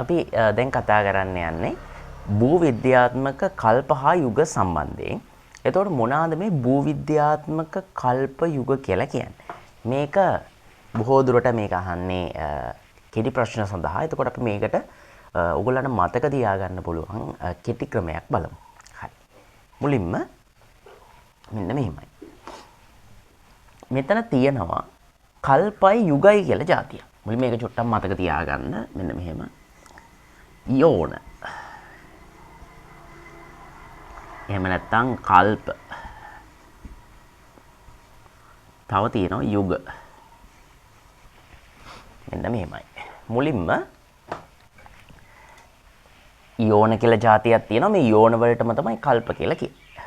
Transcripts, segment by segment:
අපි දැන් කතා කරන්න යන්නේ භූවිද්‍යාත්මක කල්ප හා යුග සම්බන්ධයෙන්. එතකොට මොනවාද මේ භූවිද්‍යාත්මක කල්ප යුග කියලා කියන්නේ? මේක බොහෝ දුරට මේක අහන්නේ කෙටි ප්‍රශ්න සඳහා. එතකොට අපි මේකට ඔයගොල්ලන්ට මතක තියාගන්න පුළුවන් කෙටි ක්‍රමයක් බලමු. හරි. මුලින්ම මෙන්න මෙහෙමයි. මෙතන තියෙනවා කල්පයි යුගයි කියලා જાතියක්. මුලින්ම මේක චුට්ටක් මතක තියාගන්න. මෙන්න මෙහෙම. යෝන. එහෙම නැත්නම් කල්ප. තව තියෙනවා යුග. මෙන්න මෙහෙමයි. මුලින්ම යෝන කියලා જાතියක් තියෙනවා. මේ යෝන වලටම තමයි කල්ප කියලා කියන්නේ.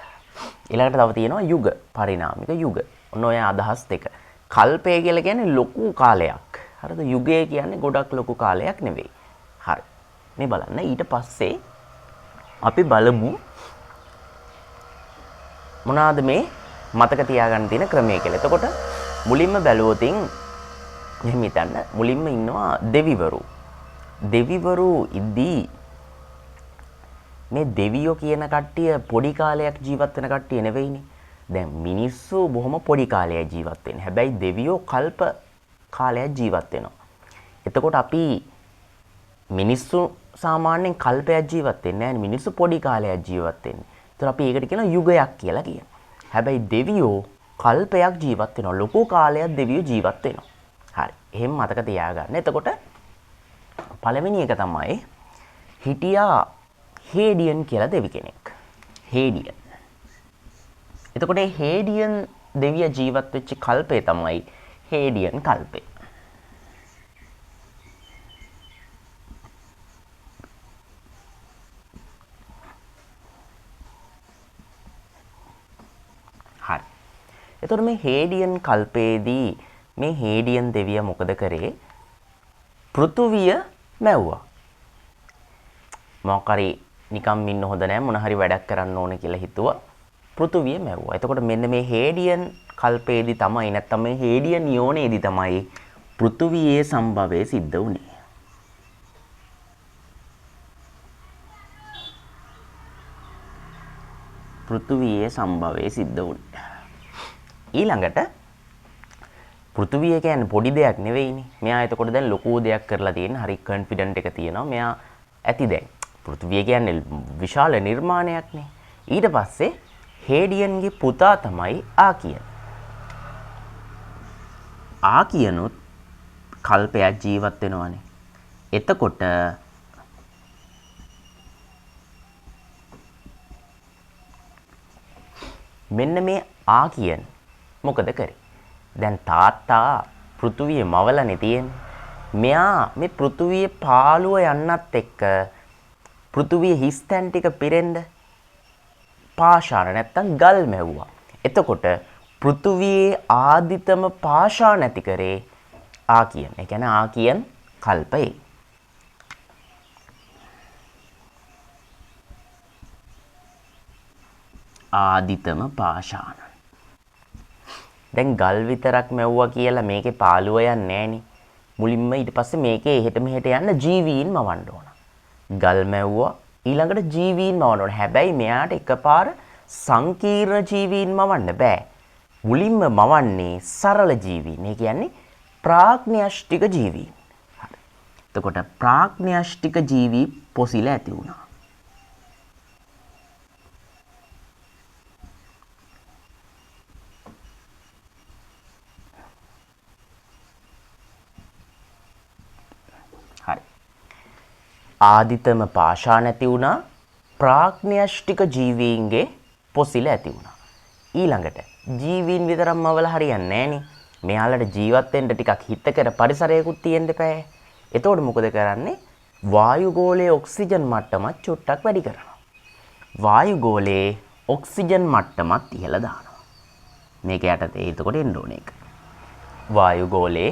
ඊළඟට තව තියෙනවා යුග, පරිණාමික යුග. ඔන්න ඔය අදහස් දෙක. කල්පය කියලා කියන්නේ ලොකු කාලයක්. හරිද? යුගය කියන්නේ ගොඩක් ලොකු කාලයක් නෙවෙයි. හරි. මේ බලන්න ඊට පස්සේ අපි බලමු මොනවාද මේ මතක තියාගන්න තියෙන ක්‍රමය කියලා. එතකොට මුලින්ම බැලුවොතින් මෙහෙම හිතන්න. මුලින්ම ඉන්නවා දෙවිවරු. දෙවිවරු ඉදී මේ දෙවියෝ කියන කට්ටිය පොඩි කාලයක් ජීවත් වෙන කට්ටිය නෙවෙයිනේ. දැන් මිනිස්සු බොහොම පොඩි කාලයක් ජීවත් වෙන්නේ. හැබැයි දෙවියෝ කල්ප කාලයක් ජීවත් වෙනවා. එතකොට අපි මිනිස්සු සාමාන්‍යයෙන් කල්පයක් ජීවත් වෙන්නේ නැහැ. මිනිස්සු පොඩි කාලයක් ජීවත් වෙන්නේ. ඒතර අපි ඒකට කියනවා යුගයක් කියලා කියනවා. හැබැයි දෙවියෝ කල්පයක් ජීවත් වෙනවා. ලොකු කාලයක් දෙවියෝ ජීවත් වෙනවා. හරි. එහෙම මතක තියාගන්න. එතකොට පළවෙනි එක තමයි හිටියා හේඩියන් කියලා දෙවි කෙනෙක්. හේඩියන්. එතකොට මේ හේඩියන් දෙවිය ජීවත් වෙච්ච කල්පය තමයි හේඩියන් කල්පය. හරි. එතකොට මේ හේඩියන් කල්පයේදී මේ හේඩියන් දෙවිය මොකද කරේ? පෘථුවිය මැව්වා. මොකක් හරි නිකම් ඉන්න හොඳ නැහැ, මොන හරි වැඩක් කරන්න ඕනේ කියලා හිතුවා. පෘථුවිය මැව්වා. එතකොට මෙන්න මේ හේඩියන් කල්පයේදී තමයි නැත්නම් මේ හේඩියන් යෝනේදී තමයි පෘථුවියේ සම්භවය සිද්ධ වුනේ. පෘථුවියේ සම්භවය සිද්ධ වුනේ. ඊළඟට පෘථුවිය කියන්නේ පොඩි දෙයක් නෙවෙයිනේ. මෙයා එතකොට දැන් ලොකු දෙයක් කරලා තියෙන, හරි කොන්ෆිඩන්ට් එක තියෙනවා. මෙයා ඇති දැන්. පෘථුවිය කියන්නේ විශාල නිර්මාණයක්නේ. ඊට පස්සේ හේඩියන්ගේ පුතා තමයි ආකියන්. ආකියනොත් කල්පයක් ජීවත් වෙනවානේ. එතකොට මෙන්න මේ ආකියන් මොකද කරේ? දැන් තාත්තා පෘථුවිය මවලනේ තියෙන්නේ. මෙයා මේ පෘථුවියේ පාළුව යන්නත් එක්ක පෘථුවිය හිස්තැන් ටික පිරෙන්න පාෂාණ නැත්තම් ගල් මැව්වා. එතකොට පෘථුවියේ ආදිතම පාෂාණ නැති කරේ ආකියන්. ඒ කියන්නේ ආකියන් කල්පයේ. ආදිතම පාෂාණ. දැන් ගල් විතරක් මැව්වා කියලා මේකේ පාළුව යන්නේ නැහනේ. මුලින්ම ඊට පස්සේ මේකේ එහෙට මෙහෙට යන්න ජීවීන් මවන්න ඕන. ගල් මැව්වා ඊළඟට ජීවීන් මවන්න ඕන. හැබැයි මෙයාට එකපාර සංකීර්ණ ජීවීන් මවන්න බෑ. මුලින්ම මවන්නේ සරල ජීවීන්. ඒ කියන්නේ ප්‍රාග්න්‍යෂ්ටික ජීවීන්. හරි. එතකොට ප්‍රාග්න්‍යෂ්ටික ජීවී පොසිල ඇති වුණා. ආදිතම පාෂාණ ඇති වුණා. ප්‍රාග්න්‍යෂ්ටික ජීවීන්ගේ පොසිල ඇති වුණා. ඊළඟට ජීවීන් විතරක්ම වල හරියන්නේ නැහනේ. මෙයාලට ජීවත් වෙන්න ටිකක් හිතකර පරිසරයකුත් තියෙන්න එපා. එතකොට මොකද කරන්නේ? වායුගෝලයේ ඔක්සිජන් මට්ටමත් චුට්ටක් වැඩි කරනවා. වායුගෝලයේ ඔක්සිජන් මට්ටමත් ඉහළ දානවා. මේක යටතේ එතකොට එන්න ඕනේ ඒක. වායුගෝලයේ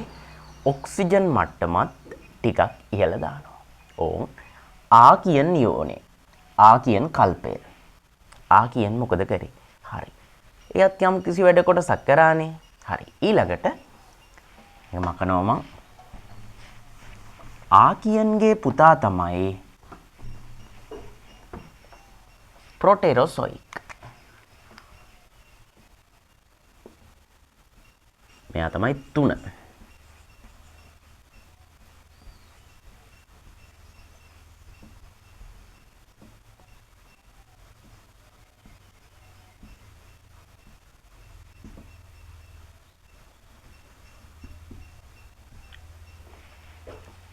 ඔක්සිජන් මට්ටමත් ටිකක් ඉහළ දානවා. ඕන් ආකියන් යෝනේ. ආකියන් කල්පය. ආකියන් මොකද කරේ? හරි. එයත් යම් කිසි වැඩ කොටසක් කරානේ. හරි. ඊළඟට මකනවා මං ආකියන්ගේ පුතා තමයි ප්‍රොටෙරොසොයික්. මෙයා තමයි 3.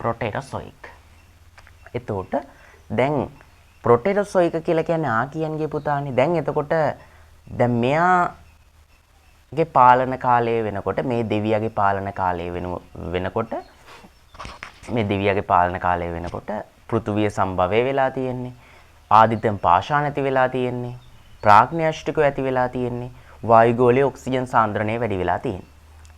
ප්‍රොටෙරොසොයික්. එතකොට දැන් ප්‍රොටෙරොසොයික කියලා කියන්නේ ආකියන්ගේ පුතානේ. දැන් එතකොට දැන් මෙයාගේ පාලන කාලය වෙනකොට මේ දෙවියාගේ පාලන කාලය වෙනකොට මේ දෙවියාගේ පාලන කාලය වෙනකොට පෘථුවිය සම්භවය වෙලා තියෙන්නේ. ආදිතෙන් පාෂාණ ඇති වෙලා තියෙන්නේ. ප්‍රාග්ඥාෂ්ටිකෝ ඇති වෙලා තියෙන්නේ. වායුගෝලයේ ඔක්සිජන් සාන්ද්‍රණය වැඩි වෙලා තියෙන්නේ.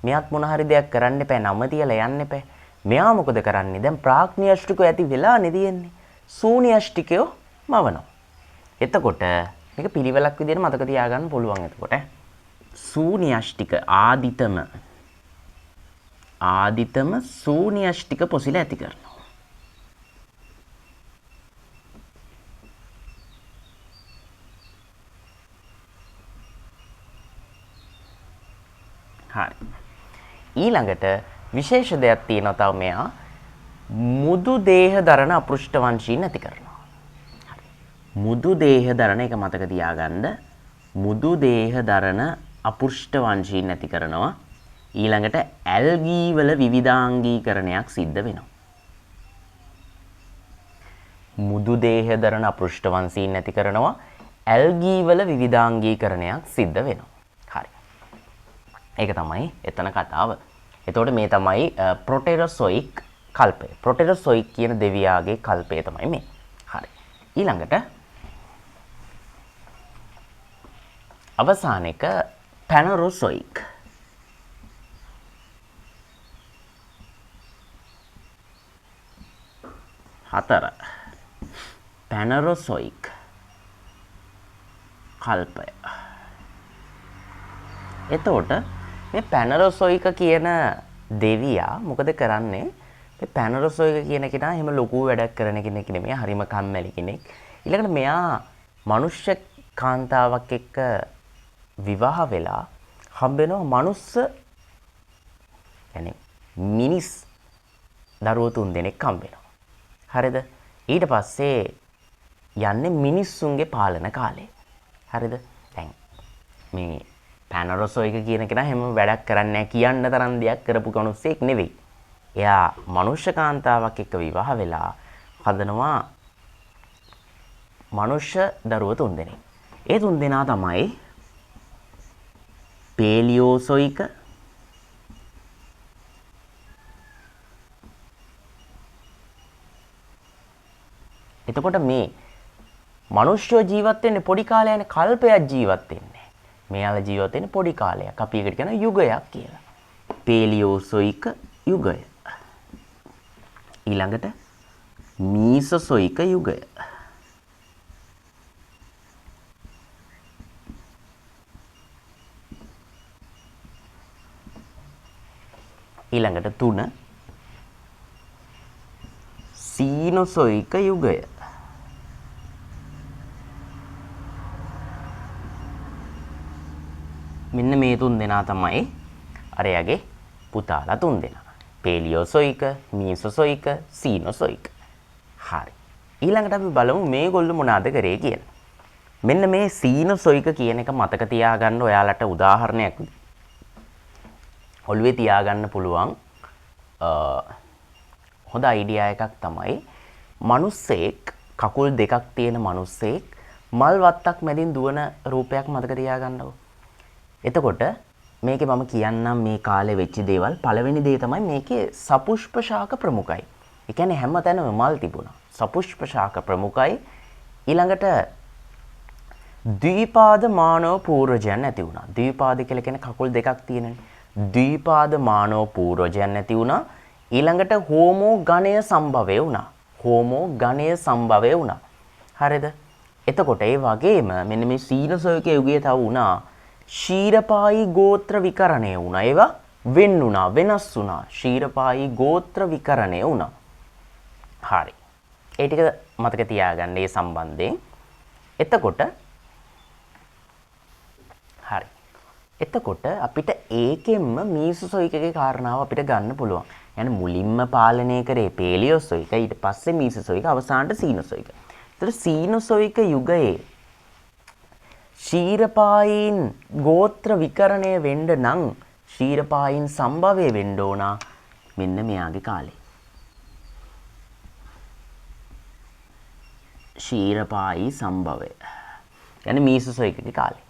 මෙයාත් මොන හරි දෙයක් කරන්න එපා. නම තියලා යන්න එපා. මෙයා මොකද කරන්නේ? දැන් ප්‍රාග්ඥාෂ්ටිකෝ ඇති වෙලානේ තියෙන්නේ. ශූන්‍යාෂ්ටිකයෝ මවනවා. එතකොට මේක පිළිවෙලක් විදිහට මතක තියාගන්න පුළුවන්. එතකොට ශූන්‍යාෂ්ටික ආදිතම ශූන්‍යාෂ්ටික පොසිල ඇති කරනවා. හරි. ඊළඟට විශේෂ දෙයක් තියෙනවා තව මෙයා මුදු දේහ දරන අපෘෂ්ඨ වංශීන් ඇති කරනවා. හරි. මුදු දේහ දරන එක මතක තියාගන්න. මුදු දේහ දරන අපෘෂ්ඨ වංශීන් ඇති කරනවා. ඊළඟට ඇල්ගී වල විවිධාංගීකරණයක් සිද්ධ වෙනවා. මුදු දේහ දරන අපෘෂ්ඨ වංශීන් ඇති කරනවා. ඇල්ගී වල විවිධාංගීකරණයක් සිද්ධ වෙනවා. හරි. ඒක තමයි එතන කතාව. එතකොට මේ තමයි ප්‍රොටෙරොසොයික් කල්පය. ප්‍රොටෙරොසොයික් කියන දෙවියාගේ කල්පය තමයි මේ. හරි. ඊළඟට අවසාන එක පැනරොසොයික්. හතර. පැනරොසොයික් කල්පය. එතකොට මේ පැනරොසොයික කියන දෙවියා මොකද කරන්නේ? මේ පැනරොසොයික කියන කෙනා එහෙම ලොකු වැඩක් කරන කෙනෙක් නෙමෙයි. හරිම කම්මැලි කෙනෙක්. ඊළඟට මෙයා මනුෂ්‍ය කාන්තාවක් එක්ක විවාහ වෙලා හම්බ වෙනවා මනුස්ස يعني මිනිස් දරුවෝ 3 දෙනෙක් හම්බ වෙනවා. හරිද? ඊට පස්සේ යන්නේ මිනිස්සුන්ගේ පාලන කාලේ. හරිද? දැන් මේ පැනරොසොයික කියන කෙනා හැම වැඩක් කරන්නේ නැහැ කියන්න තරම් දෙයක් කරපු කෙනෙක් නෙවෙයි. එයා මනුෂ්‍ය කාන්තාවක් එක්ක විවාහ වෙලා හදනවා මනුෂ්‍ය දරුවෝ 3 දෙනෙක්. ඒ 3 දෙනා තමයි පේලියෝසොයික, එතකොට මේ මනුෂ්‍යෝ ජීවත් වෙන්නේ පොඩි කාලයනේ, කල්පයක් ජීවත් වෙන්නේ. මෙයාලා ජීවත් වෙන්නේ පොඩි කාලයක්. අපි ඒකට කියන යුගයක් කියලා. පේලියෝසොයික යුගය. ඊළඟට මීසොසොයික යුගය. ඊළඟට 3 සීනොසොයික යුගය. මෙන්න මේ 3 දෙනා තමයි අරයාගේ පුතාලා 3 දෙනා. පේලියෝසොයික, මීසොසොයික, සීනොසොයික. හරි. ඊළඟට අපි බලමු මේගොල්ලෝ මොනවාද කරේ කියලා. මෙන්න මේ සීනොසොයික කියන එක මතක තියාගන්න ඔයාලට උදාහරණයක් ඔළුවේ තියාගන්න පුළුවන් හොඳ අයිඩියා එකක් තමයි මිනිස්සෙක් කකුල් දෙකක් තියෙන මිනිස්සෙක් මල් වත්තක් මැදින් දුවන රූපයක් මතක තියාගන්නකො. එතකොට මේකේ මම කියන්නම් මේ කාලේ වෙච්ච දේවල්. පළවෙනි දේ තමයි මේකේ සපුෂ්ප ශාක ප්‍රමුඛයි. ඒ කියන්නේ හැමතැනම මල් තිබුණා. සපුෂ්ප ශාක ප්‍රමුඛයි. ඊළඟට ද්විපාද මානව පූර්වජයන් නැති වුණා. ද්විපාද කියලා කියන්නේ කකුල් දෙකක් තියෙනනේ. ද්විපාද මානව පූර්වජයන් නැති වුණා. ඊළඟට හෝමෝ ගණය සම්භවය වුණා. හෝමෝ ගණය සම්භවය වුණා. හරිද? එතකොට ඒ වගේම මෙන්න මේ සීනසොයික යුගයේ තව වුණා ශීරපායි ගෝත්‍ර විකරණය වුණා. ඒවා වෙන් වුණා, වෙනස් වුණා. ශීරපායි ගෝත්‍ර විකරණය වුණා. හරි. ඒ ටික මතක තියාගන්න මේ සම්බන්ධයෙන්. එතකොට හරි. එතකොට අපිට ඒකෙන්ම මීසොසොයිකගේ කාරණාව අපිට ගන්න පුළුවන්. يعني මුලින්ම පාලනය කරේ පේලියොසොයික ඊට පස්සේ මීසොසොයික අවසානට සීනොසොයික. ඒතර සීනොසොයික යුගයේ ශීරපායින් ගෝත්‍ර විකරණය වෙන්න නම් ශීරපායින් සම්භවය වෙන්න ඕන මෙන්න මෙයාගේ කාලේ. ශීරපායි සම්භවය. يعني මීසොසොයිකගේ කාලේ.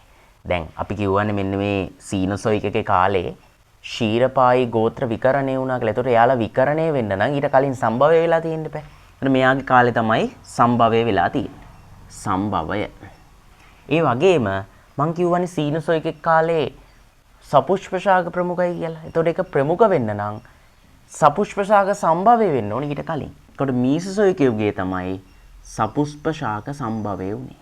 දැන් අපි කියවන්නේ මෙන්න මේ සීනොසොයිකගේ කාලේ ශීරපායි ගෝත්‍ර විකරණය වුණා කියලා. ඒතකොට එයාලා විකරණය වෙන්න නම් ඊට කලින් සම්භවය වෙලා තියෙන්න බෑ. එතන මෙයාගේ කාලේ තමයි සම්භවය වෙලා තියෙන්නේ. සම්භවය. ඒ වගේම මං කියවනේ සීනොසොයිකගේ කාලේ සපුෂ්පශාක ප්‍රමුඛයි කියලා. ඒතකොට ඒක ප්‍රමුඛ වෙන්න නම් සපුෂ්පශාක සම්භවය වෙන්න ඕනේ ඊට කලින්. ඒකට මීසොසොයික යුගයේ තමයි සපුෂ්පශාක සම්භවය වුණේ.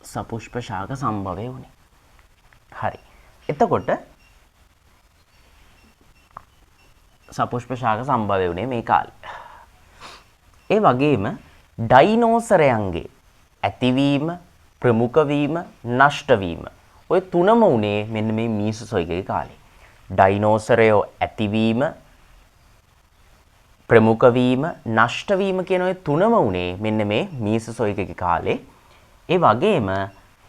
සපුෂ්පශාක සම්භවය වුණේ. හරි. එතකොට සපුෂ්පශාක සම්භවය වුණේ මේ කාලේ. ඒ වගේම ඩයිනෝසරයන්ගේ ඇතිවීම, ප්‍රමුඛ වීම, නෂ්ට වීම ඔය තුනම උනේ මෙන්න මේ මීසොසොයිකගේ කාලේ. ඩයිනෝසරයෝ ඇතිවීම, ප්‍රමුඛ වීම, නෂ්ට වීම කියන ඔය තුනම උනේ මෙන්න මේ මීසොසොයිකගේ කාලේ. ඒ වගේම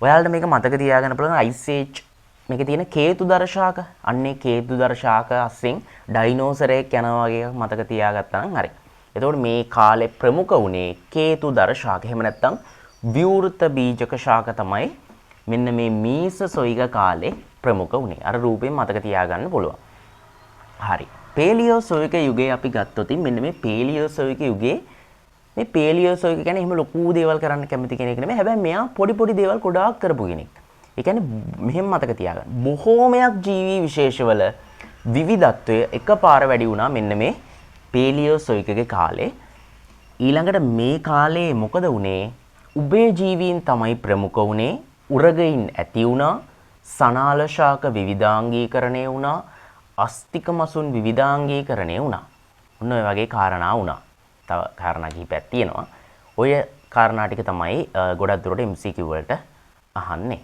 ඔයාලට මේක මතක තියාගන්න පුළුවන් Ice Age මේකේ තියෙන කේතුදර ශාක. අන්නේ කේතුදර ශාක අස්සෙන් ඩයිනෝසරයෙක් යනවා වගේ මතක තියාගත්තා නම් හරි. එතකොට මේ කාලේ ප්‍රමුඛ වුණේ කේතුදර ශාක. එහෙම නැත්නම් විවෘත බීජක ශාක තමයි මෙන්න මේ මීසොසොයික කාලේ ප්‍රමුඛ වුණේ. අර රූපයෙන් මතක තියාගන්න පුළුවන්. හරි. පේලියොසොයික යුගයේ අපි ගත්තොත් මෙන්න මේ පේලියොසොයික යුගයේ මේ පේලියොසොයික කියන්නේ එහෙම ලොකු දේවල් කරන්න කැමති කෙනෙක් නෙමෙයි. හැබැයි මෙයා පොඩි දේවල් ගොඩාක් කරපු කෙනෙක්. ඒ කියන්නේ මෙහෙම මතක තියාගන්න. බොහෝමයක් ජීවි විශේෂවල විවිධත්වය එකපාර වැඩි වුණා මෙන්න මේ පේලියොසොයිකගේ කාලේ. ඊළඟට මේ කාලේ මොකද වුනේ? උභය ජීවීන් තමයි ප්‍රමුඛ වුනේ. උරගයින් ඇති වුණා. සනාල ශාක විවිධාංගීකරණය වුණා. අස්තික මසුන් විවිධාංගීකරණය වුණා. ඔන්න ඔය වගේ කාරණා වුණා. තව කාරණා කිහිපයක් තියෙනවා. ඔය කාරණා ටික තමයි ගොඩක් දුරට MCQ වලට අහන්නේ.